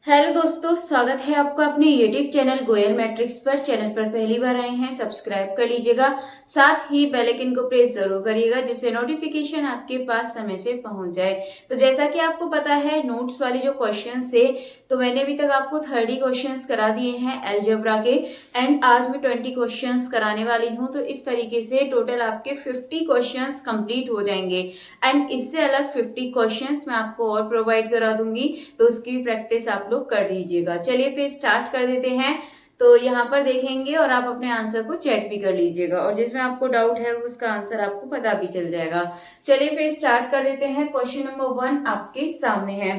Hello दोस्तों, स्वागत है आपका अपने यूट्यूब चैनल गोयल मैट्रिक्स पर। चैनल पर पहली बार आए हैं, सब्सक्राइब कर लीजिएगा। साथ ही बेल आइकन को प्रेस जरूर करिएगा, जिससे नोटिफिकेशन आपके पास समय से पहुंच जाए। तो जैसा कि आपको पता है, नोट्स वाले जो क्वेश्चंस थे, तो मैंने अभी तक आपको 30 क्वेश्चंस करा दिए हैं अलजेब्रा के, एंड आज मैं 20 क्वेश्चंस कराने वाली हूँ। तो इस तरीके से टोटल आपके 50 क्वेश्चंस कंप्लीट हो जाएंगे, एंड इससे अलग 50 क्वेश्चंस मैं आपको और प्रोवाइड करा दूंगी, तो उसकी प्रैक्टिस आप लोग कर लीजिएगा। चलिए फिर स्टार्ट कर देते हैं। तो यहाँ पर देखेंगे और आप अपने आंसर को चेक भी कर लीजिएगा, और जिसमें आपको डाउट है उसका आंसर आपको पता भी चल जाएगा। चलिए फिर स्टार्ट कर देते हैं। क्वेश्चन नंबर 1 आपके सामने है।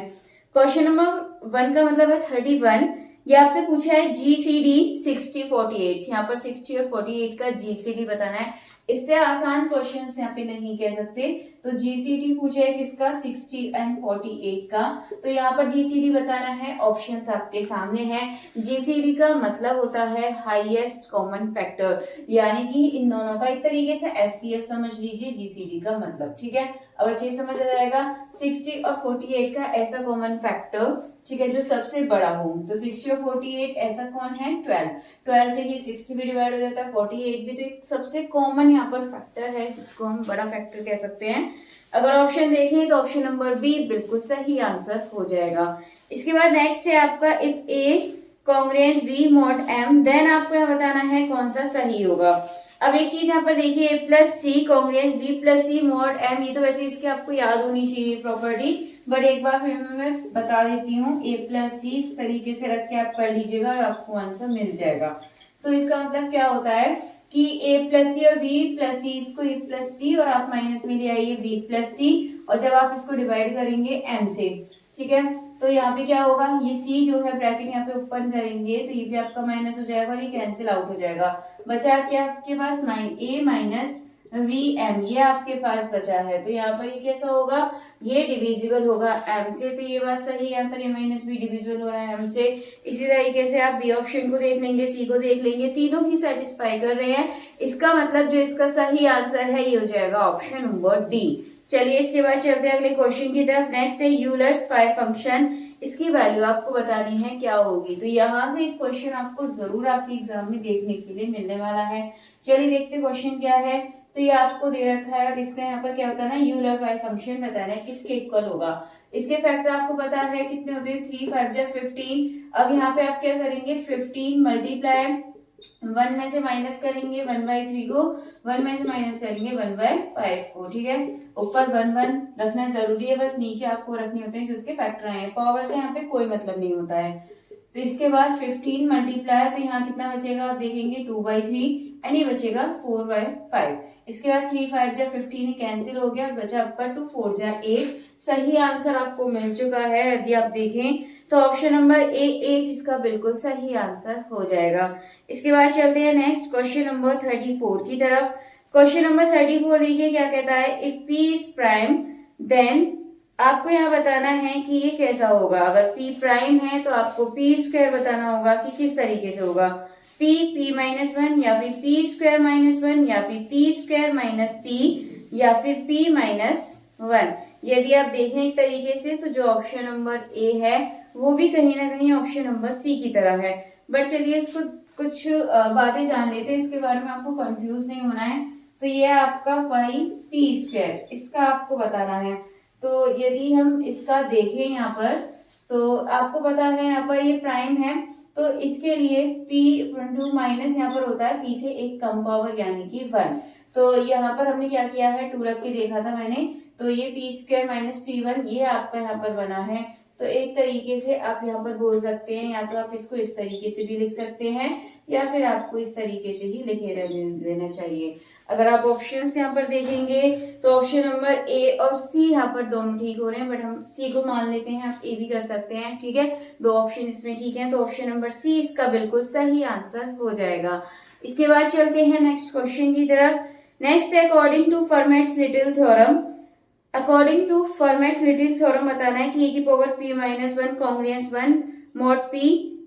क्वेश्चन नंबर 1 का मतलब है 31। ये आपसे पूछा है GCD 60-48। यहाँ पर 60 और 48 का GCD बताना है। इससे आसान क्वेश्चन यहाँ पे नहीं कह सकते। तो GCD पूछा है किसका, 60 एंड 48 का। तो यहाँ पर GCD बताना है। ऑप्शंस आपके सामने हैं। GCD का मतलब होता है हाईएस्ट कॉमन फैक्टर, यानी कि इन दोनों का एक तरीके से SCF समझ लीजिए GCD का मतलब। ठीक है, अब अच्छे से समझ आ जाएगा। 60 और 48 का ऐसा कॉमन फैक्टर, ठीक है, जो सबसे बड़ा हो। तो 60 और 48 ऐसा कौन है, 12 से ही 60 भी डिवाइड हो जाता है, 48 भी। तो एक सबसे कॉमन यहाँ पर फैक्टर है, जिसको हम बड़ा फैक्टर कह सकते हैं। अगर ऑप्शन देखें तो ऑप्शन नंबर बी बिल्कुल सही आंसर हो जाएगा। इसके बाद नेक्स्ट है आपका, if A congruence B mod M, then आपको यहाँ बताना है कौन सा सही होगा। अब एक चीज यहाँ पर देखिए, ए प्लस सी कॉन्ग्रुएंस बी प्लस सी मॉड एम, ये तो वैसे इसके आपको याद होनी चाहिए प्रॉपर्टी, बट एक बार फिर मैं बता देती हूँ। ए प्लस सी इस तरीके से रख के आप कर लीजिएगा और आपको आंसर मिल जाएगा। तो इसका मतलब क्या होता है कि ए प्लस सी और बी प्लस सी, इसको ए प्लस सी और आप माइनस में ले आइए बी प्लस सी, और जब आप इसको डिवाइड करेंगे एम से, ठीक है, तो यहाँ पे क्या होगा, ये सी जो है ब्रैकेट यहाँ पे ओपन करेंगे तो ये भी आपका माइनस हो जाएगा और ये कैंसिल आउट हो जाएगा। बचा क्या आपके पास, ए माइनस वी एम, ये आपके पास बचा है। तो यहाँ पर ये कैसा होगा, ये डिविजिबल होगा एम से। तो ये बात सही है, यहाँ पर ए माइनस बी डिविजिबल हो रहा है एम से। इसी तरीके से आप बी ऑप्शन को देख लेंगे, सी को देख लेंगे, तीनों ही सेटिस्फाई कर रहे हैं। इसका मतलब जो इसका सही आंसर है ये हो जाएगा ऑप्शन नंबर डी। चलिए इसके बाद चलते हैं अगले क्वेश्चन की तरफ। नेक्स्ट है यूलर्स 5 फंक्शन, इसकी वैल्यू आपको बतानी है क्या होगी। तो यहाँ से एक क्वेश्चन आपको जरूर आपके एग्जाम में देखने के लिए मिलने वाला है। चलिए देखते क्वेश्चन क्या है। तो ये आपको दे रखा है और इसका यहाँ पर क्या बताना है, यूलर 5 फंक्शन बताना है किसके इक्वल होगा। इसके फैक्टर आपको पता है कितने होते हैं, 3 5 जा 15। अब यहाँ पे आप क्या करेंगे, 15 मल्टीप्लाई 1 में से माइनस करेंगे 1/3 को, 1 में से माइनस करेंगे 1/5 को। ठीक है, ऊपर 1 1 रखना जरूरी है, बस नीचे आपको रखने होते हैं जो उसके फैक्टर आए हैं। पावर से यहाँ पे कोई मतलब नहीं होता है। तो इसके बाद 15 मल्टीप्लाई, तो यहाँ कितना बचेगा आप देखेंगे 2/3, एंड ये बचेगा 4/5। इसके बाद 3 5 जा 15 कैंसिल हो गया और बचा आपका 2 4 जा 8। सही आंसर आपको मिल चुका है। यदि आप देखें तो ऑप्शन नंबर ए 8 इसका बिल्कुल सही आंसर हो जाएगा। इसके बाद चलते हैं नेक्स्ट क्वेश्चन नंबर 34 की तरफ। क्वेश्चन नंबर 34 देखिए क्या कहता है, if P is prime then आपको यहाँ बताना है कि ये कैसा होगा। अगर p प्राइम है तो आपको p स्क्वायर बताना होगा कि किस तरीके से होगा, p -1 या फिर p स्क्वायर -1 या फिर p स्क्वायर माइनस p या फिर p -1। यदि आप देखें एक तरीके से तो जो ऑप्शन नंबर ए है वो भी कहीं ना कहीं ऑप्शन नंबर सी की तरह है। बट चलिए इसको कुछ बातें जान लेते हैं, इसके बारे में आपको कंफ्यूज नहीं होना है। तो ये आपका पाई p स्क्वायर, इसका आपको बताना है। तो यदि हम इसका देखें यहाँ पर, तो आपको पता है यहाँ पर ये प्राइम है, तो इसके लिए p माइनस यहाँ पर होता है p से एक कम पावर यानी कि 1। तो यहाँ पर हमने क्या किया है, 2 रख के देखा था मैंने, तो ये p स्क्वायर माइनस p1 ये आपका यहाँ पर बना है। तो एक तरीके से आप यहाँ पर बोल सकते हैं, या तो आप इसको इस तरीके से भी लिख सकते हैं या फिर आपको इस तरीके से ही लिखे रहने देना चाहिए। अगर आप ऑप्शन यहाँ पर देखेंगे तो ऑप्शन नंबर ए और सी यहाँ पर दोनों ठीक हो रहे हैं, बट हम सी को मान लेते हैं, आप ए भी कर सकते हैं। ठीक है, 2 ऑप्शन इसमें ठीक है, तो ऑप्शन नंबर सी इसका बिल्कुल सही आंसर हो जाएगा। इसके बाद चलते हैं नेक्स्ट क्वेश्चन की तरफ। नेक्स्ट है according to Fermat's little theorem. According to Fermat's little theorem बताना है कि ए की power p -1 congruence 1 mod p,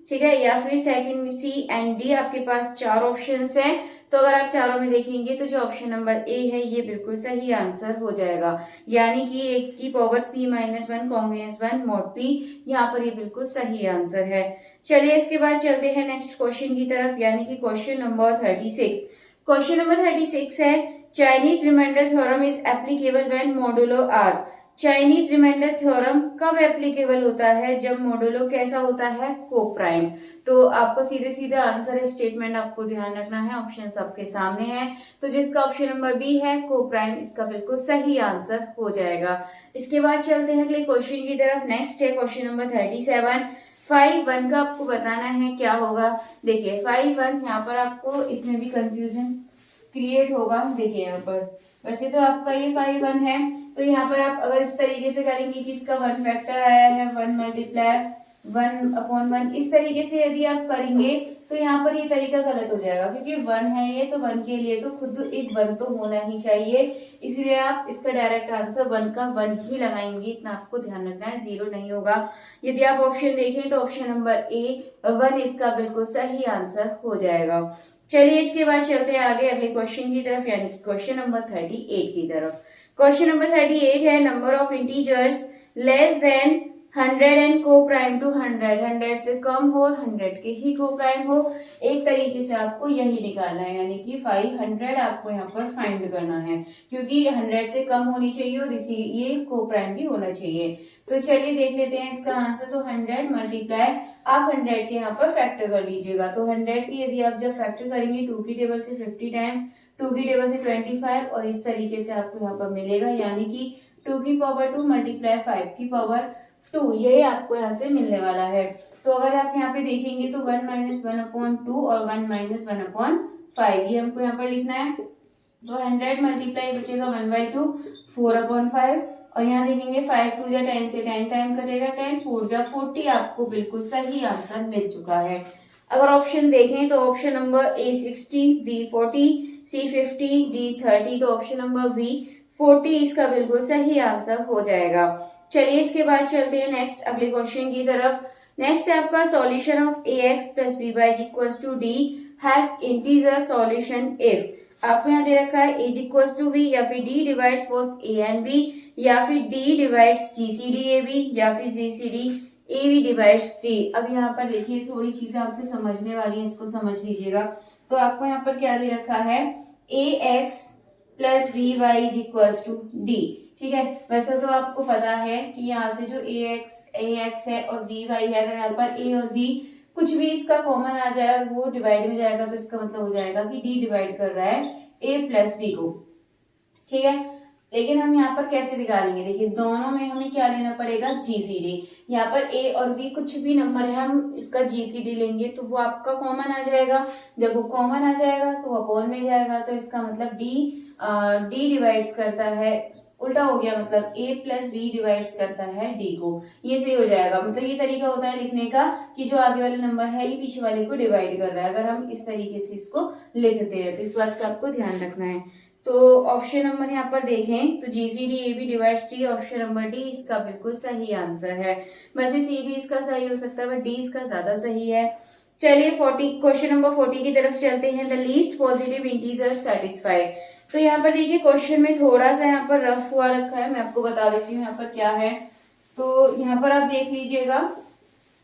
ठीक है, या फिर सेकंड सी एंड डी। आपके पास 4 ऑप्शंस हैं। तो अगर आप चारों में देखेंगे तो जो ऑप्शन नंबर ए है ये बिल्कुल सही आंसर हो जाएगा, यानी कि 1 की power p-1 congruence 1 mod p, यहाँ पर ये बिल्कुल सही आंसर है। चलिए इसके बाद चलते हैं नेक्स्ट क्वेश्चन की तरफ, यानी कि क्वेश्चन नंबर 36। क्वेश्चन नंबर 36 है Chinese remainder theorem is applicable when modulo are. Chinese remainder theorem कब एप्लीकेबल होता है? जब मॉडुलो कैसा होता है? कोप्राइम। तो आपको सीधे सीधे आंसर स्टेटमेंट आपको ध्यान रखना है, ऑप्शंस आपके सामने हैं। तो जिसका ऑप्शन नंबर बी है कोप्राइम, इसका बिल्कुल सही आंसर हो जाएगा। इसके बाद चलते हैं अगले क्वेश्चन की तरफ। नेक्स्ट है क्वेश्चन नंबर 37। 5-1 का आपको बताना है क्या होगा। देखिए 5-1 यहाँ पर आपको इसमें भी कंफ्यूजन क्रिएट होगा। देखिए यहाँ पर वैसे तो आपका ये 5-1 है, तो यहाँ पर आप अगर इस तरीके से करेंगे कि इसका 1 फैक्टर आया है 1 मल्टीप्लाई 1/1, इस तरीके से यदि आप करेंगे तो यहाँ पर ये तरीका गलत हो जाएगा, क्योंकि 1 है ये, तो 1 के लिए तो खुद एक 1 तो होना ही चाहिए, इसलिए आप इसका डायरेक्ट आंसर 1 का 1 ही लगाएंगे। इतना आपको ध्यान रखना है, 0 नहीं होगा। यदि आप ऑप्शन देखें तो ऑप्शन नंबर ए 1 इसका बिल्कुल सही आंसर हो जाएगा। चलिए इसके बाद चलते हैं आगे अगले क्वेश्चन की तरफ, यानी कि क्वेश्चन नंबर 38 की तरफ। क्वेश्चन नंबर 38 है number of integers less than 100 and को प्राइम टू 100 से कम हो और 100 के ही को प्राइम हो। एक तरीके से आपको यही निकालना है, यानी कि 500 आपको यहाँ पर फाइंड करना है, क्योंकि 100 से कम होनी चाहिए और ये को प्राइम भी होना चाहिए। तो चलिए देख लेते हैं इसका आंसर। तो 100 मल्टीप्लाई आप 100 के यहाँ पर फैक्टर कर लीजिएगा। तो 100 की यदि आप जब फैक्टर करेंगे 2 की टेबल से 50 टाइम, 2 की टेबल से 25 और इस तरीके से आपको यहाँ पर मिलेगा, यानी कि 2 की पावर 2 मल्टीप्लाई 5 की पावर 2, ये आपको यहाँ से मिलने वाला है। तो अगर आप यहाँ पे देखेंगे तो 1 - 1/2 और 1 - 1/5 ये हमको यहाँ पर लिखना है। तो 100 मल्टीप्लाई बचेगा 1/2 4/5, और यहाँ देखेंगे 5 2 जा 10 से 10 टाइम कटेगा 10, 4 जा 40, आपको बिल्कुल सही आंसर मिल चुका है। अगर ऑप्शन देखें तो option number A 60, B 40, C 50, D 30, तो ऑप्शन नंबर बी 40 इसका बिल्कुल सही आंसर हो जाएगा। चलिए इसके बाद चलते हैं नेक्स्ट अगले क्वेश्चन की तरफ। नेक्स्ट है आपका solution of ax plus b is equal to d has integer solution if. आपको यहाँ दे रखा है a इक्वल टू b, या फिर d divides both a and b, या फिर d डिवाइड्स gcd ab, या फिर gcd ab डिवाइड्स d। अब यहाँ पर देखिए थोड़ी चीजें आपको समझने वाली है, इसको समझ लीजिएगा। तो आपको यहाँ पर क्या दे रखा है ax plus by is equal to d, ठीक है। वैसे तो आपको पता है कि यहाँ से जो ax है और by है, अगर यहाँ पर a और b कुछ भी इसका कॉमन आ जाए और वो डिवाइड में जाएगा तो इसका मतलब हो जाएगा कि d डिवाइड कर रहा है a प्लस b को, ठीक है। लेकिन हम यहाँ पर कैसे निकालेंगे? देखिए दोनों में हमें क्या लेना पड़ेगा जीसीडी। यहाँ पर a और b कुछ भी नंबर है, हम इसका जीसीडी लेंगे तो वो आपका कॉमन आ जाएगा। जब वो कॉमन आ जाएगा तो अपॉन में जाएगा, तो इसका मतलब d डिवाइड्स करता है, उल्टा हो गया, मतलब a प्लस b डिवाइड्स करता है d को। ये सही हो जाएगा। मतलब ये तरीका होता है लिखने का कि जो आगे वाला नंबर है ये पीछे वाले को डिवाइड कर रहा है। अगर हम इस तरीके से इसको लिखते हैं तो इस बात का आपको ध्यान रखना है। तो ऑप्शन नंबर यहाँ पर देखें तो GCD a b divides d, option number D इसका बिल्कुल सही आंसर है। वैसे सी भी इसका सही हो सकता है बट डी इसका ज्यादा सही है। चलिए क्वेश्चन नंबर 40 की तरफ चलते हैं। The least positive integer satisfied. तो यहाँ पर देखिए क्वेश्चन में थोड़ा सा यहाँ पर रफ हुआ रखा है, मैं आपको बता देती हूँ यहाँ पर क्या है। तो यहाँ पर आप देख लीजिएगा,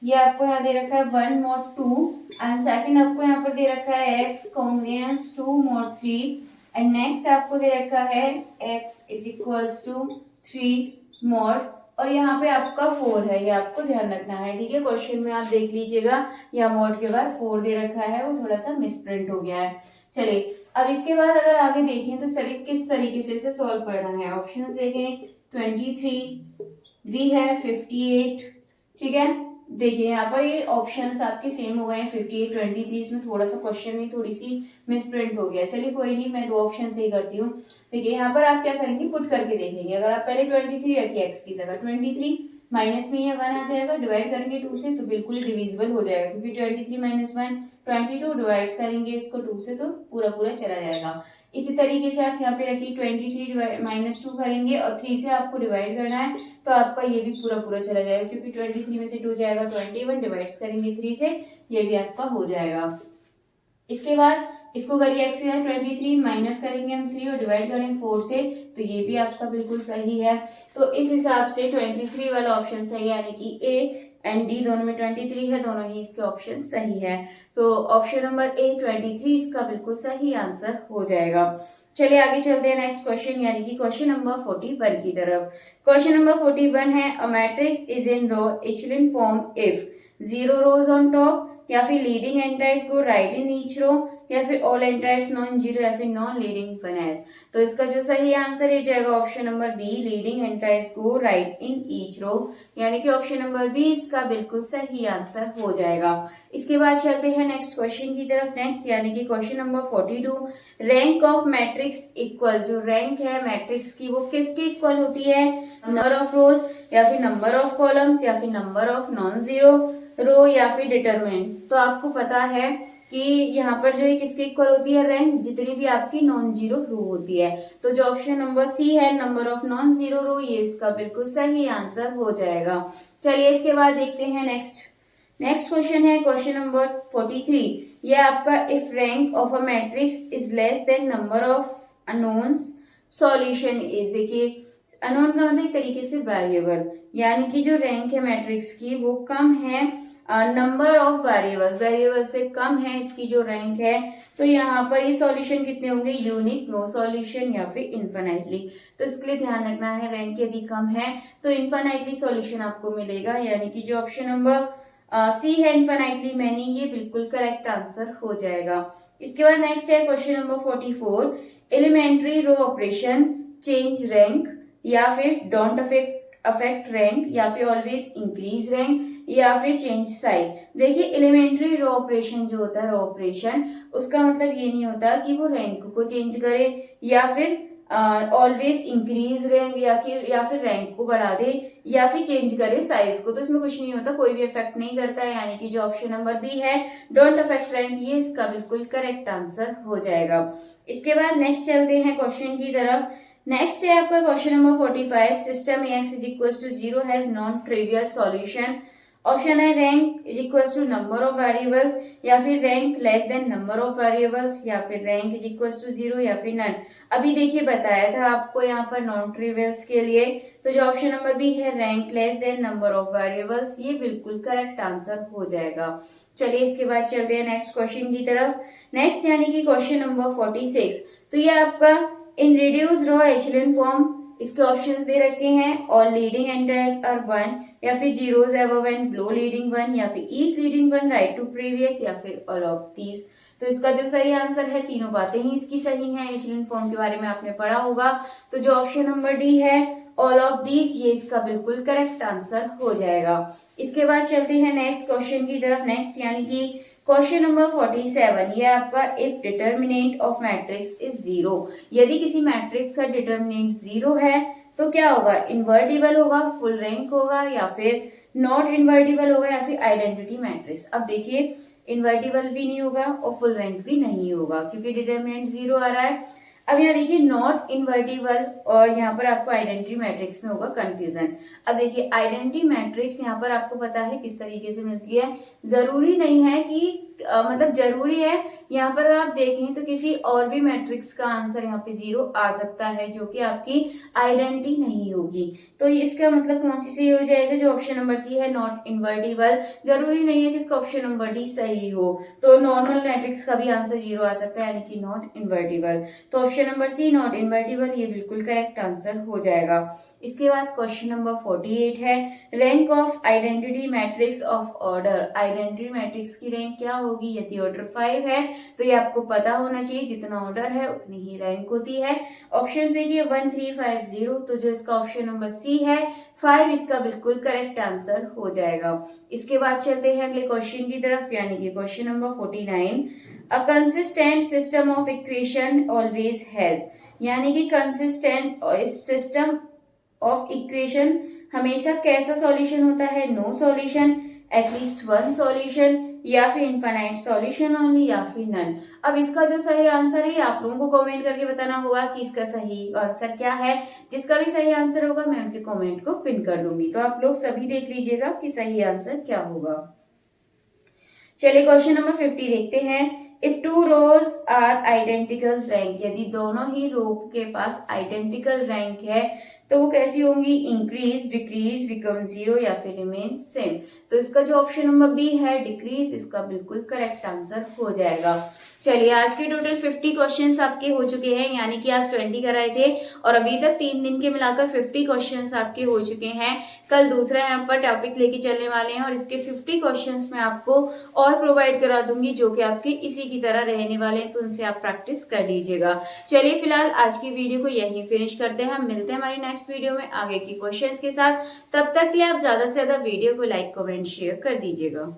ये आपको यहाँ दे रखा है 1 mod 2 एंड सेकंड आपको यहाँ पर दे रखा है x congruence 2 mod 3 and next आपको दे रखा है x is equals to 3 mod, और यहाँ पे आपका 4 है, ये आपको ध्यान रखना है, ठीक है। क्वेश्चन में आप देख लीजिएगा यहाँ mod के बाद 4 दे रखा है, वो थोड़ा सा मिसप्रिंट हो गया है। चलिए अब इसके बाद अगर आगे देखें तो सिर्फ किस तरीके से इसे सॉल्व करना है। ऑप्शंस देखें 23 भी है 58, ठीक है। देखिए यहाँ पर ये ऑप्शंस आपके सेम हो गए हैं 58 23, इसमें थोड़ा सा क्वेश्चन में थोड़ी सी मिसप्रिंट हो गया। चलिए कोई नहीं, मैं 2 ऑप्शन से ही करती हूँ। देखिए यहाँ पर आप क्या करेंगे, पुट करके देखेंगे। अगर आप पहले 23 रखिए x की जगह, 23 माइनस में ये 1 आ जाएगा, डिवाइड करेंगे 2 से तो बिल्कुल डिविजिबल हो जाएगा, क्योंकि 23 - 1 22, डिवाइड करेंगे इसको 2 से तो पूरा पूरा चला जाएगा। इसी तरीके से आप यहाँ पे रखिए 23 - 2 करेंगे और 3 से आपको डिवाइड करना है तो आपका ये भी पूरा पूरा चला जाएगा, क्योंकि 23 में से 2 जाएगा 21, डिवाइड करेंगे 3 से, ये भी आपका हो जाएगा। इसके बाद इसको करिए x 23 माइनस करेंगे हम 3 और डिवाइड करेंगे 4 से, तो ये भी आपका बिल्कुल सही है। तो इस हिसाब से 23 वाला ऑप्शन सही है, यानी कि ए एंड डी दोनों में 23 है, दोनों ही इसके ऑप्शन सही है। तो ऑप्शन नंबर ए 23 इसका बिल्कुल सही आंसर हो जाएगा। चलिए आगे चलते हैं नेक्स्ट क्वेश्चन, यानी कि क्वेश्चन नंबर 41 की तरफ। क्वेश्चन नंबर 41 है, a matrix is in row echelon form if 0 rows on top, या फिर leading entries go right in each row, या फिर ऑल एंटायर्स नॉन जीरो, या फिर नॉन लीडिंग वन एज। तो इसका जो सही आंसर हो जाएगा option number B, leading entries go right in each row, यानी कि ऑप्शन नंबर बी इसका बिल्कुल सही आंसर हो जाएगा। इसके बाद चलते हैं नेक्स्ट क्वेश्चन की तरफ, नेक्स्ट यानी कि question number 42, rank of matrix equal, जो रैंक है मैट्रिक्स की वो किसकी इक्वल होती है, नंबर ऑफ रोज, या फिर नंबर ऑफ कॉलम्स, या फिर नंबर ऑफ नॉन जीरो रो, या फिर डिटरमिनेंट। तो आपको पता है कि यहाँ पर जो है किसके इक्वल होती है, रैंक जितनी भी आपकी नॉन जीरो रो होती है। तो जो ऑप्शन नंबर सी है, नंबर ऑफ नॉन जीरो रो, ये इसका बिल्कुल सही आंसर हो जाएगा। चलिए इसके बाद देखते हैं नेक्स्ट क्वेश्चन है क्वेश्चन नंबर 43, ये आपका if rank of a matrix is less than number of unknowns solution is. देखिए अननोन का मतलब एक तरीके से वेरिएबल, यानी कि जो रैंक है मैट्रिक्स की वो कम है नंबर ऑफ वेरिएबल से कम है इसकी जो रैंक है। तो यहाँ पर ये सॉल्यूशन कितने होंगे, यूनिक, नो सॉल्यूशन, या फिर इन्फिनाइटली। तो इसके लिए ध्यान रखना है, रैंक यदि कम है तो इन्फिनाइटली सॉल्यूशन आपको मिलेगा, यानी कि जो ऑप्शन नंबर सी है इन्फिनाइटली मैनी, ये बिल्कुल करेक्ट आंसर हो जाएगा। इसके बाद नेक्स्ट है question number 44, elementary row operation change rank, या फिर डोंट अफेक्ट रैंक, या फिर ऑलवेज इंक्रीज रैंक, या फिर चेंज साइज। देखिए एलिमेंट्री रो ऑपरेशन जो होता है, रो ऑपरेशन, उसका मतलब ये नहीं होता कि वो रैंक को चेंज करे, या फिर ऑलवेज इंक्रीज रैंक, या फिर रैंक को बढ़ा दे, या फिर चेंज करे साइज को। तो इसमें कुछ नहीं होता, कोई भी इफेक्ट नहीं करता है, यानी कि जो ऑप्शन नंबर बी है डोंट अफेक्ट रैंक, ये इसका बिल्कुल करेक्ट आंसर हो जाएगा। इसके बाद नेक्स्ट चलते हैं क्वेश्चन की तरफ। नेक्स्ट है आपका question number 45, system X is equal to 0 has non trivial solution. Option है rank is equal to number of variables, या फिर rank less than number of variables, या फिर रैंक इज इक्वल टू 0, या फिर नन। अभी देखिए बताया था आपको यहाँ पर नॉन ट्रिवियल्स के लिए, तो जो ऑप्शन नंबर बी है rank less than number of variables, ये बिल्कुल करेक्ट आंसर हो जाएगा। चलिए इसके बाद चलते हैं नेक्स्ट क्वेश्चन की तरफ। नेक्स्ट यानी कि क्वेश्चन नंबर 46, तो ये आपका in reduce row echelon form, इसके ऑप्शंस दे रखे हैं, ऑल लीडिंग एंटायर्स आर 1, या फिर zeros above and below leading 1, या फिर each leading 1 right to previous, या फिर ऑल ऑफ दीज। तो इसका जो सही आंसर है, तीनों बातें ही इसकी सही हैं, एचेलन फॉर्म के बारे में आपने पढ़ा होगा। तो जो ऑप्शन नंबर डी है ऑल ऑफ दीज, ये इसका बिल्कुल करेक्ट आंसर हो जाएगा। इसके बाद चलते हैं नेक्स्ट क्वेश्चन की तरफ। नेक्स्ट यानी कि क्वेश्चन नंबर 47, ये आपका if determinant of matrix is 0, यदि किसी मैट्रिक्स का डिटर्मिनेंट 0 है तो क्या होगा, इन्वर्टिबल होगा, फुल रैंक होगा, या फिर नॉट इन्वर्टिबल होगा, या फिर आइडेंटिटी मैट्रिक्स। अब देखिए इन्वर्टिबल भी नहीं होगा और फुल रैंक भी नहीं होगा, क्योंकि डिटर्मिनेंट 0 आ रहा है। अब यहाँ देखिए नॉट इन्वर्टिबल और यहाँ पर आपको आइडेंटिटी मैट्रिक्स में होगा कंफ्यूजन। अब देखिए आइडेंटिटी मैट्रिक्स यहाँ पर आपको पता है किस तरीके से मिलती है, जरूरी नहीं है कि मतलब जरूरी है यहाँ पर आप देखें तो किसी और भी मैट्रिक्स का आंसर यहाँ पे 0 आ सकता है जो कि आपकी आइडेंटिटी नहीं होगी। तो इसका मतलब कौन सी सही हो जाएगा, जो ऑप्शन नंबर सी है नॉट इन्वर्टिबल। जरूरी नहीं है कि इसका ऑप्शन नंबर डी सही हो, तो नॉर्मल मैट्रिक्स का भी आंसर 0 आ सकता है, यानी कि नॉट इन्वर्टिबल। तो option number C not invertible, ये बिल्कुल करेक्ट आंसर हो जाएगा। इसके बाद क्वेश्चन नंबर 48 है, rank of identity matrix of order. Identity matrix की रैंक क्या होगी, यदि ऑर्डर 5 है तो ये आपको पता होना चाहिए, जितना ऑर्डर है उतनी ही रैंक होती है। ऑप्शन देखिए 1 3 5 0, तो जो इसका ऑप्शन नंबर सी है 5 इसका बिल्कुल करेक्ट आंसर हो जाएगा। इसके बाद चलते हैं अगले क्वेश्चन की तरफ, यानी कि question number 49, a consistent system of equation always has, यानी कि कंसिस्टेंट सिस्टम ऑफ इक्वेशन हमेशा कैसा सॉल्यूशन होता है, no solution, at least one solution, या फिर इनफाइनाइट सॉल्यूशन ओनली, या फिर नन। अब इसका जो सही आंसर है आप लोगों को कमेंट करके बताना होगा कि इसका सही आंसर क्या है। जिसका भी सही आंसर होगा मैं उनके कमेंट को पिन कर दूंगी, तो आप लोग सभी देख लीजिएगा कि सही आंसर क्या होगा। चलिए क्वेश्चन नंबर 50 देखते हैं, if two rows are identical rank, यदि दोनों ही रो के पास आइडेंटिकल रैंक है तो वो कैसी होंगी, इंक्रीज, डिक्रीज, बिकम जीरो या फिर रिमेन सेम। तो इसका जो ऑप्शन नंबर बी है डिक्रीज, इसका बिल्कुल करेक्ट आंसर हो जाएगा। चलिए आज के टोटल 50 क्वेश्चंस आपके हो चुके हैं, यानी कि आज 20 कराए थे और अभी तक 3 दिन के मिलाकर 50 क्वेश्चंस आपके हो चुके हैं। कल दूसरा यहाँ पर टॉपिक लेके चलने वाले हैं और इसके 50 क्वेश्चंस मैं आपको और प्रोवाइड करा दूंगी जो कि आपके इसी की तरह रहने वाले हैं, तो उनसे आप प्रैक्टिस कर लीजिएगा। चलिए फिलहाल आज की वीडियो को यहीं फिनिश करते हैं, हम मिलते हैं हमारी नेक्स्ट वीडियो में आगे की क्वेश्चंस के साथ। तब तक के लिए आप ज्यादा से ज्यादा वीडियो को लाइक, कमेंट, शेयर कर दीजिएगा।